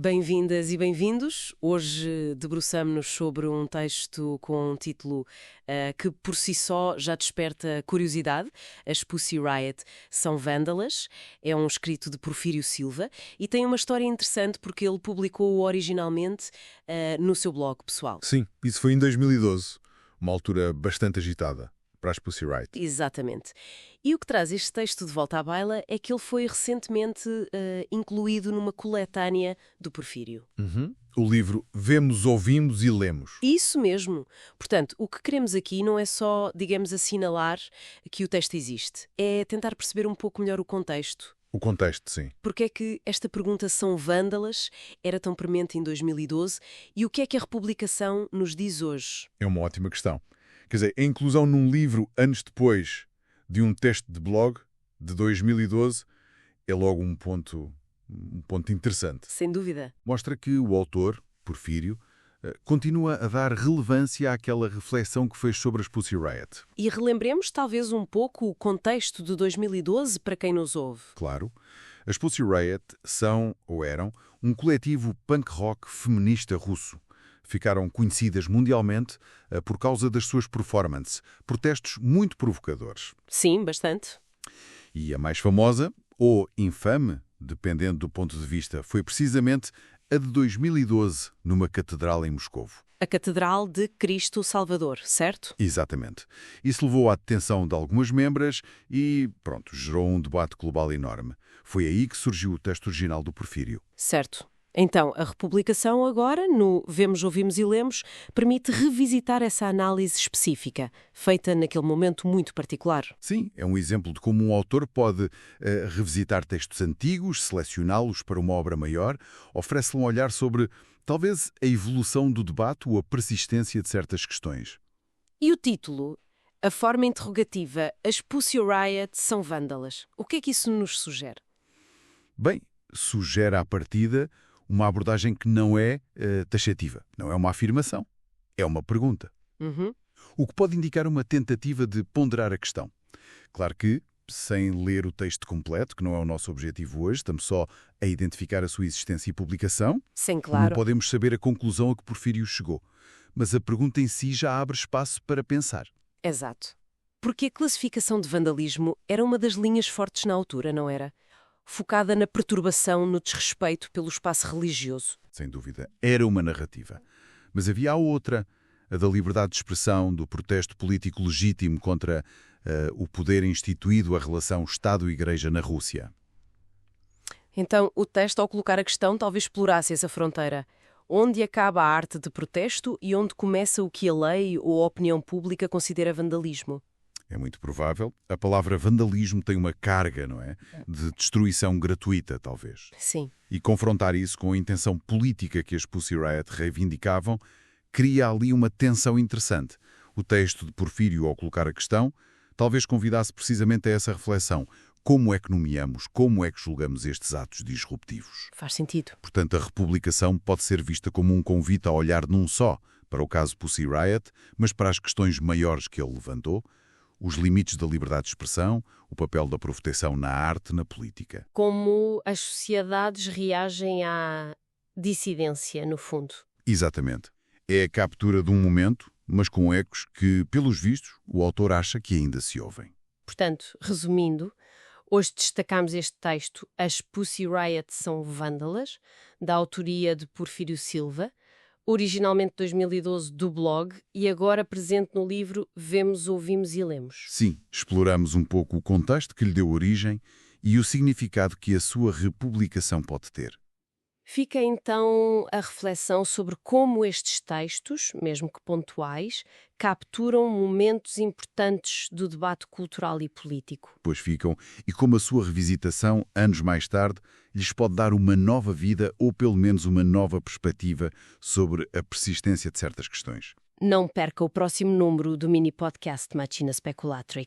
Bem-vindas e bem-vindos. Hoje debruçamo-nos sobre um texto com um título que por si só já desperta curiosidade. As Pussy Riot são vândalas. É um escrito de Porfírio Silva e tem uma história interessante porque ele publicou-o originalmente no seu blog pessoal. Sim, isso foi em 2012, uma altura bastante agitada para as Pussy Riot. Exatamente. E o que traz este texto de volta à baila é que ele foi recentemente incluído numa coletânea do Porfírio. O livro Vemos, Ouvimos e Lemos. Isso mesmo. Portanto, o que queremos aqui não é só, digamos, assinalar que o texto existe. É tentar perceber um pouco melhor o contexto. O contexto, sim. Porque é que esta pergunta são vândalas era tão premente em 2012 e o que é que a republicação nos diz hoje? É uma ótima questão. Quer dizer, a inclusão num livro anos depois de um texto de blog de 2012 é logo um ponto interessante. Sem dúvida. Mostra que o autor, Porfírio, continua a dar relevância àquela reflexão que fez sobre as Pussy Riot. E relembremos talvez um pouco o contexto de 2012 para quem nos ouve. Claro, as Pussy Riot são, ou eram, um coletivo punk rock feminista russo. Ficaram conhecidas mundialmente por causa das suas performances, protestos muito provocadores. Sim, bastante. E a mais famosa, ou infame, dependendo do ponto de vista, foi precisamente a de 2012, numa catedral em Moscovo. A Catedral de Cristo Salvador, certo? Exatamente. Isso levou à detenção de algumas membras e, pronto, gerou um debate global enorme. Foi aí que surgiu o texto original do Porfírio. Certo. Então, a republicação agora, no Vemos, Ouvimos e Lemos, permite revisitar essa análise específica, feita naquele momento muito particular. Sim, é um exemplo de como um autor pode revisitar textos antigos, selecioná-los para uma obra maior, oferece-lhe um olhar sobre, talvez, a evolução do debate ou a persistência de certas questões. E o título? A forma interrogativa, as Pussy Riot são vândalas. O que é que isso nos sugere? Bem, sugere à partida uma abordagem que não é taxativa. Não é uma afirmação, é uma pergunta. O que pode indicar uma tentativa de ponderar a questão. Claro que, sem ler o texto completo, que não é o nosso objetivo hoje, estamos só a identificar a sua existência e publicação. Sim, claro. Não podemos saber a conclusão a que Porfírio chegou. Mas a pergunta em si já abre espaço para pensar. Exato. Porque a classificação de vandalismo era uma das linhas fortes na altura, não era? Focada na perturbação, no desrespeito pelo espaço religioso. Sem dúvida, era uma narrativa. Mas havia a outra, a da liberdade de expressão, do protesto político legítimo contra o poder instituído, a relação Estado-Igreja na Rússia. Então, o texto, ao colocar a questão, talvez explorasse essa fronteira. Onde acaba a arte de protesto e onde começa o que a lei ou a opinião pública considera vandalismo? É muito provável. A palavra vandalismo tem uma carga, não é? De destruição gratuita, talvez. Sim. E confrontar isso com a intenção política que as Pussy Riot reivindicavam cria ali uma tensão interessante. O texto de Porfírio, ao colocar a questão, talvez convidasse precisamente a essa reflexão. Como é que nomeamos, como é que julgamos estes atos disruptivos? Faz sentido. Portanto, a republicação pode ser vista como um convite a olhar num só para o caso Pussy Riot, mas para as questões maiores que ele levantou, os limites da liberdade de expressão, o papel da proteção na arte, na política. Como as sociedades reagem à dissidência, no fundo. Exatamente. É a captura de um momento, mas com ecos que, pelos vistos, o autor acha que ainda se ouvem. Portanto, resumindo, hoje destacamos este texto As Pussy Riot são vândalas, da autoria de Porfírio Silva, originalmente 2012 do blog e agora presente no livro Vemos, Ouvimos e Lemos. Sim, exploramos um pouco o contexto que lhe deu origem e o significado que a sua republicação pode ter. Fica então a reflexão sobre como estes textos, mesmo que pontuais, capturam momentos importantes do debate cultural e político. Pois ficam, e como a sua revisitação, anos mais tarde, lhes pode dar uma nova vida ou pelo menos uma nova perspectiva sobre a persistência de certas questões. Não perca o próximo número do mini podcast Machina Speculatrix.